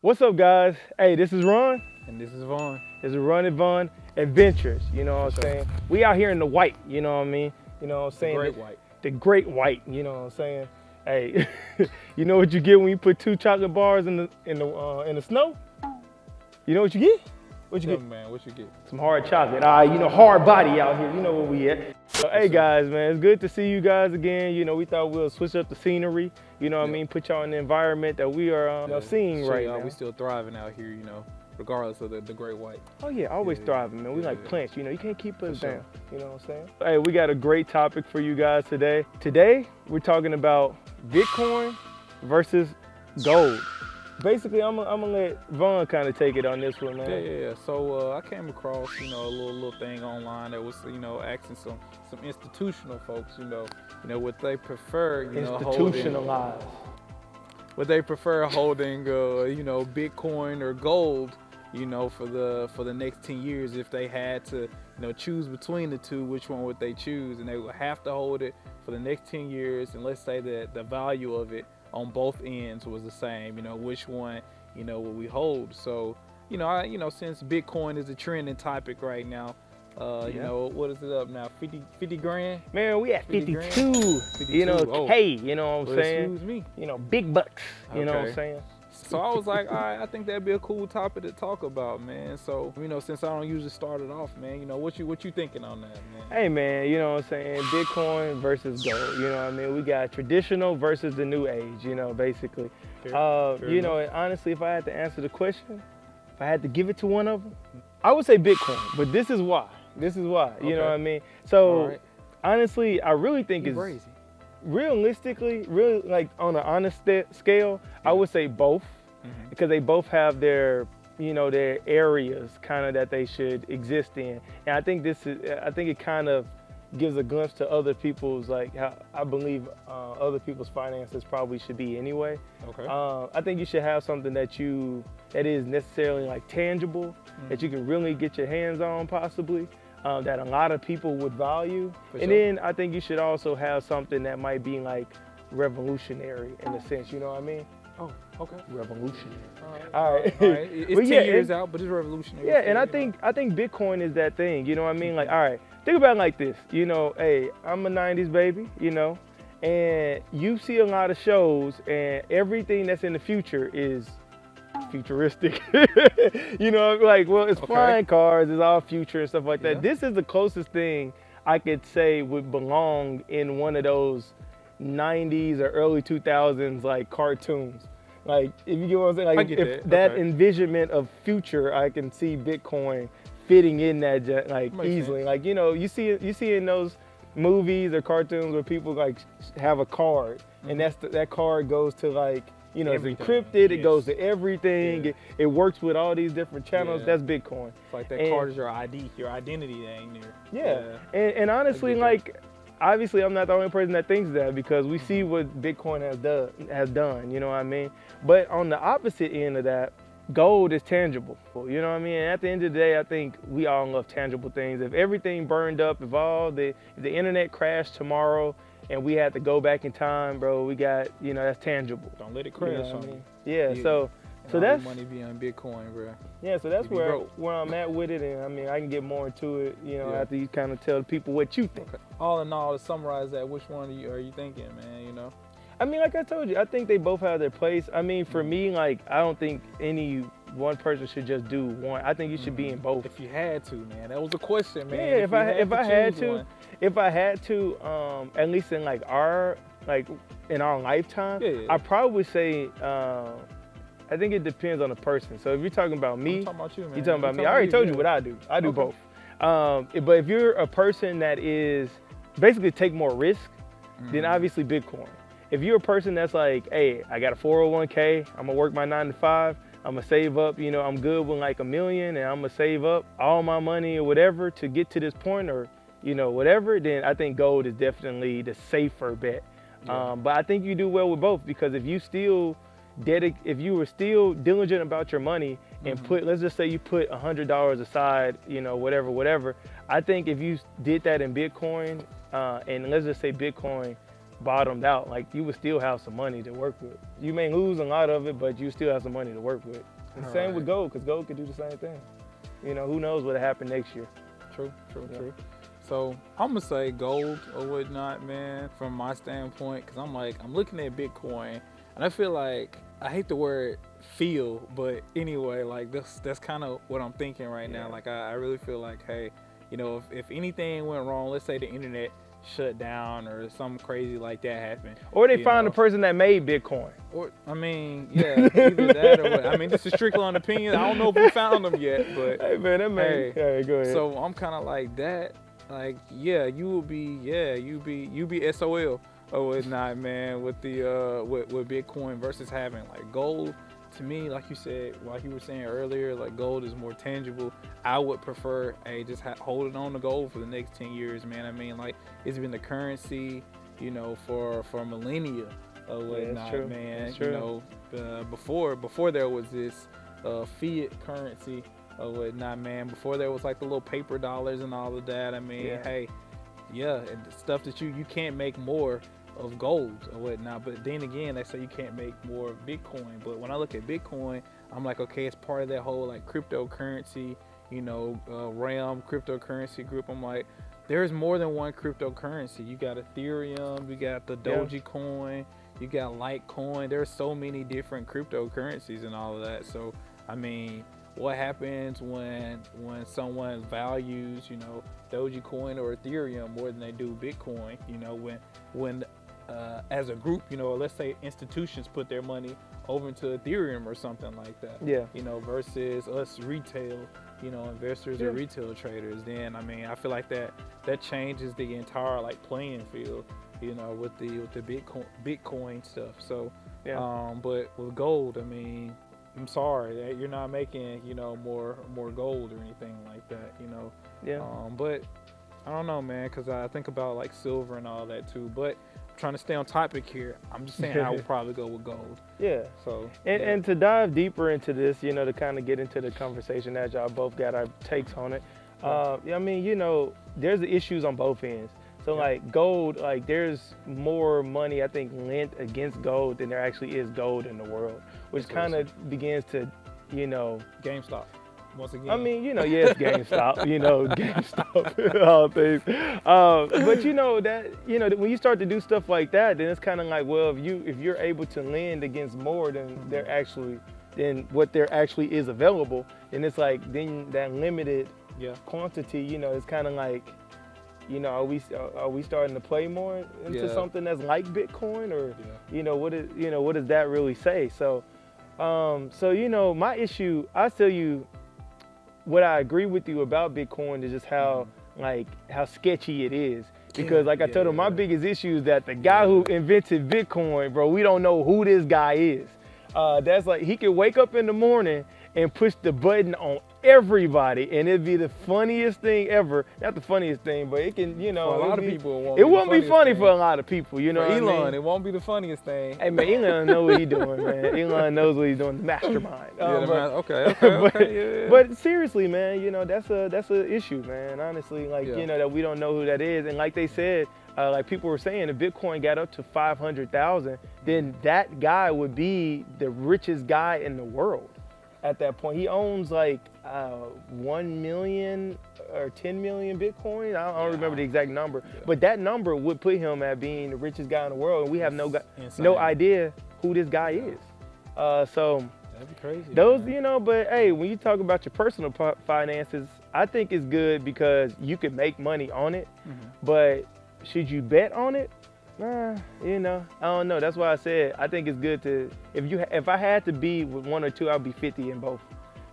What's up, guys? Hey, this is Ron. And this is Vone. This is Ron and Vone Adventures, you know what I'm saying? We out here in the white, you know what I mean? You know what I'm saying? The great white. The great white, you know what I'm saying? Hey, you know what you get when you put 2 chocolate bars in the snow? You know what you get? What you get? Man, what you get? Some hard chocolate. You know, hard body out here. You know where we at. So, hey guys, man, it's good to see you guys again. You know, we thought we'll switch up the scenery. You know what I mean? Put y'all in the environment that we are seeing right now. We still thriving out here, you know, regardless of the great white. Oh yeah, always thriving, man. We like plants, you know, you can't keep us down. You know what I'm saying? Hey, we got a great topic for you guys today. Today, we're talking about Bitcoin versus gold. Basically, I'm gonna let Vaughn kind of take it on this one, man. Yeah. So I came across, you know, a little thing online that was, you know, asking some institutional folks, you know, what they prefer, you know, institutionalized. What they prefer holding, you know, Bitcoin or gold, you know, for the next 10 years. If they had to, you know, choose between the two, which one would they choose? And they would have to hold it for the next 10 years. And let's say that the value of it on both ends was the same, you know, which one, you know, will we hold? So, you know, since Bitcoin is a trending topic right now, you know, what is it up now? 50 grand? Man, we at 52. 52. You know, K, you know what I'm saying? Excuse me. You know, big bucks, you know what I'm saying? So I was like, all right, I think that'd be a cool topic to talk about, man. So, you know, since I don't usually start it off, man, you know, what you thinking on that, man? Hey, man, you know what I'm saying? Bitcoin versus gold, you know what I mean? We got traditional versus the new age, you know, basically. Fair you know, and honestly, if I had to answer the question, if I had to give it to one of them, I would say Bitcoin, but this is why. You know what I mean? So, honestly, I really think it's crazy. Realistically, really, like on an honest scale, I would say both, because they both have their, you know, their areas kind of that they should exist in. And I think it kind of gives a glimpse to other people's, like, how I believe other people's finances probably should be anyway. I think you should have something that is necessarily like tangible, that you can really get your hands on possibly. That a lot of people would value. Then I think you should also have something that might be like revolutionary in a sense, you know what I mean? Oh, okay. Revolutionary. All right. It's 10 years out, but it's revolutionary. Yeah, and I think Bitcoin is that thing, you know what I mean? Like, all right, think about it like this, you know, hey, I'm a 90s baby, you know, and you see a lot of shows and everything that's in the future is futuristic. You know, like, well, it's flying cars, it's all future and stuff like that. This is the closest thing I could say would belong in one of those 90s or early 2000s like cartoons. Like, if you get what I'm saying, like that envisionment of future, I can see Bitcoin fitting in that like easily. Like, you know, you see in those movies or cartoons where people like have a card, and that card goes to, like, you know, everything. It's encrypted, it goes to everything, it works with all these different channels. That's Bitcoin. It's like that card is your ID, your identity that ain't there. And honestly, like, obviously I'm not the only person that thinks that, because we see what Bitcoin has done, you know what I mean? But on the opposite end of that, gold is tangible, you know what I mean? And at the end of the day, I think we all love tangible things. If everything burned up, if the internet crashed tomorrow, and we had to go back in time, bro, we got, you know, that's tangible. Don't let it crash, you know on me. Yeah, so that's money be on Bitcoin, bro. Yeah, so that's where I'm at with it, and I mean, I can get more into it, you know, after you kind of tell the people what you think. All in all, to summarize that, which one are you thinking, man? You know, I mean, like I told you, I think they both have their place. I mean, for me, like, I don't think any one person should just do one. I think you should be in both. If you had to, man, that was the question, man. Yeah, if I had to, at least in like in our lifetime, I probably would say, I think it depends on the person. So if you're talking about me, I'm talking about you, man. You're talking about me. I already told you what I do. I do both. But if you're a person that is basically take more risk, then obviously Bitcoin. If you're a person that's like, hey, I got a 401k, I'm gonna work my 9 to 5, I'm gonna save up, you know, I'm good with like $1 million, and I'm gonna save up all my money or whatever to get to this point, or, you know, whatever, then I think gold is definitely the safer bet. But I think you do well with both, because if you were still diligent about your money and let's just say you put $100 aside, you know, whatever, I think if you did that in Bitcoin, and let's just say Bitcoin bottomed out, like you would still have some money to work with. You may lose a lot of it, but you still have some money to work with. And same with gold, because gold could do the same thing. You know, who knows what'll happen next year. True. So I'm gonna say gold or whatnot, man, from my standpoint, because I'm looking at Bitcoin, and I feel like, I hate the word feel, but anyway, like that's kind of what I'm thinking right now. Like I really feel like, hey, you know, if anything went wrong, let's say the internet shut down or something crazy like that happened, or they find the person that made Bitcoin. Or I mean, yeah, either that or what. I mean, this is strictly on opinion. I don't know if we found them yet, but hey man, that man. Hey, go ahead. So I'm kind of like that. Like, yeah, you be SOL or whatnot, man, with the with Bitcoin versus having like gold. To me, like you said, like you were saying earlier, like gold is more tangible. I would prefer, just holding on to gold for the next 10 years, man. I mean, like, it's been the currency, you know, for millennia or whatnot, man. That's true. You know, before there was this fiat currency or whatnot, man. Before there was like the little paper dollars and all of that. I mean, hey, yeah, and the stuff that you can't make more of gold or whatnot, but then again, they say you can't make more of Bitcoin. But when I look at Bitcoin, I'm like, okay, it's part of that whole like cryptocurrency, you know, realm, cryptocurrency group. I'm like, there's more than one cryptocurrency. You got Ethereum, you got the Dogecoin, you got Litecoin. There's so many different cryptocurrencies and all of that. So I mean, what happens when someone values, you know, Dogecoin or Ethereum more than they do Bitcoin? You know, when as a group, you know, let's say institutions put their money over into Ethereum or something like that. Yeah. You know, versus us retail, you know, investors or retail traders. Then I mean, I feel like that changes the entire like playing field, you know, with the Bitcoin stuff. So, but with gold, I mean, I'm sorry that you're not making, you know, more gold or anything like that, you know. Yeah. But I don't know, man, because I think about like silver and all that too. But I'm trying to stay on topic here. I'm just saying I would probably go with gold. Yeah. So. And to dive deeper into this, you know, to kind of get into the conversation that y'all both got our takes on it. I mean, you know, there's the issues on both ends. So like gold, like there's more money, I think, lent against gold than there actually is gold in the world, which kind of begins to, you know. GameStop, once again. I mean, you know, yes, GameStop, you know, GameStop, all things. But you know that, you know, when you start to do stuff like that, then it's kind of like, well, if you're able to lend against more than than what there actually is available, then it's like, then that limited quantity, you know, it's kind of like, you know, are we starting to play more into something that's like Bitcoin, or you know, what does that really say? So you know, my issue, I'll tell you what I agree with you about Bitcoin is just how how sketchy it is. Because like I told him, my biggest issue is that the guy who invented Bitcoin, bro, we don't know who this guy is. That's like, he could wake up in the morning and push the button on everybody, and it'd be the funniest thing ever. Not the funniest thing, but it can, you know. For a lot of people, it won't be funny for a lot of people, you know. For Elon, what I mean? It won't be the funniest thing. Hey man, Elon knows what he's doing, man. Elon knows what he's doing. The mastermind. Okay. But seriously, man, you know, that's a issue, man. Honestly, like you know, that we don't know who that is, and like they said. Like people were saying, if Bitcoin got up to 500,000, then that guy would be the richest guy in the world at that point. He owns like 1 million or 10 million Bitcoin. I don't remember the exact number, but that number would put him at being the richest guy in the world, and we have no idea who this guy is. So that'd be crazy. Those, man. You know, but hey, when you talk about your personal finances, I think it's good because you can make money on it, but should you bet on it? You know, I don't know. That's why I said I think it's good to, if I had to be with one or two, I'd be 50 in both.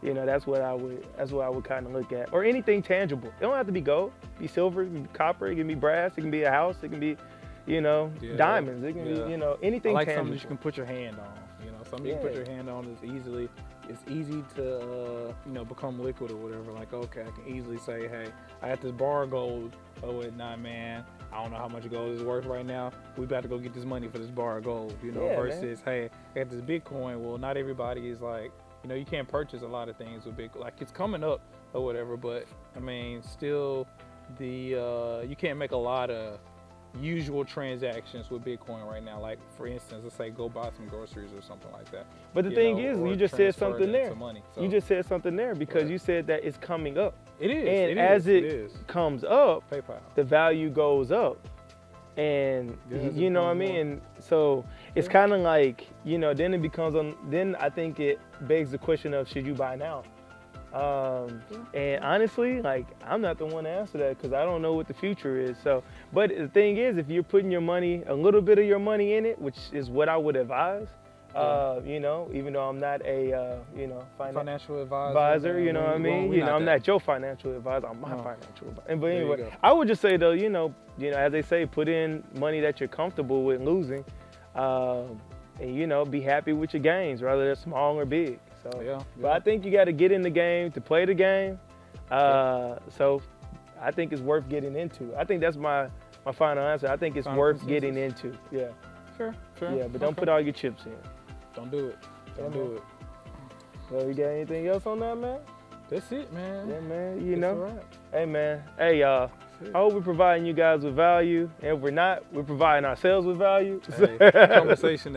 You know, that's what I would kind of look at. Or anything tangible. It don't have to be gold. It can be silver, it can be copper, it can be brass, it can be a house, it can be, you know, diamonds. It can be, you know, anything like tangible. Something you can put your hand on. You know, something you can put your hand on is easily. It's easy to, you know, become liquid or whatever. Like, okay, I can easily say, hey, I got this bar of gold or whatnot, man. I don't know how much gold is worth right now. We about to go get this money for this bar of gold, you know, versus, hey, I got this Bitcoin. Well, not everybody is like, you know, you can't purchase a lot of things with Bitcoin. Like, it's coming up or whatever, but, I mean, still, you can't make a lot of usual transactions with Bitcoin right now. Like for instance, let's say go buy some groceries or something like that. But the thing is, or you just said transfer it something there. into money. So You just said something there because Right. you said that it's coming up. it is. And it as is, it is. comes up, PayPal. the value goes up. And Yeah, as it you know what I becomes mean? more- And so it's Yeah. kind of like, you know, then it becomes then I think it begs the question of should you buy now? And honestly, like I'm not the one to answer that because I don't know what the future is. So, but the thing is, if you're putting your money, a little bit of your money in it, which is what I would advise, you know, even though I'm not a, you know, Financial advisor. you know what I mean? We You know, I'm that. not your financial advisor. I'm my No. financial advisor. But There you anyway, go. I would just say though, you know, as they say, put in money that you're comfortable with losing, and you know, be happy with your gains, whether they're small or big. So, Yeah, but yeah. I think you got to get in the game to play the game. So, I think it's worth getting into. I think that's my final answer. I think it's Final worth consensus. getting into. Yeah, Sure. yeah, but don't Okay. put all your chips in. Don't do it. Don't Yeah, do man. it. So, you got anything else on that, man? That's it, man. Yeah, man. You That's know. a wrap. Hey man, hey y'all. That's it. I hope we're providing you guys with value, and if we're not, we're providing ourselves with value. Hey, conversation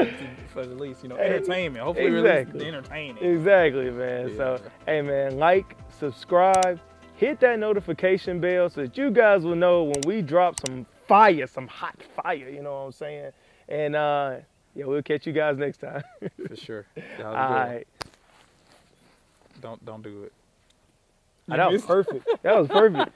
for the least, you know, Hey, entertainment. Hopefully, we're at least exactly. entertaining. Exactly, man. Yeah. So, hey man, like, subscribe, hit that notification bell so that you guys will know when we drop some fire, some hot fire. You know what I'm saying? And yeah, we'll catch you guys next time. For sure. All Y'all go. right. Don't do it. That was missed. perfect. That was perfect.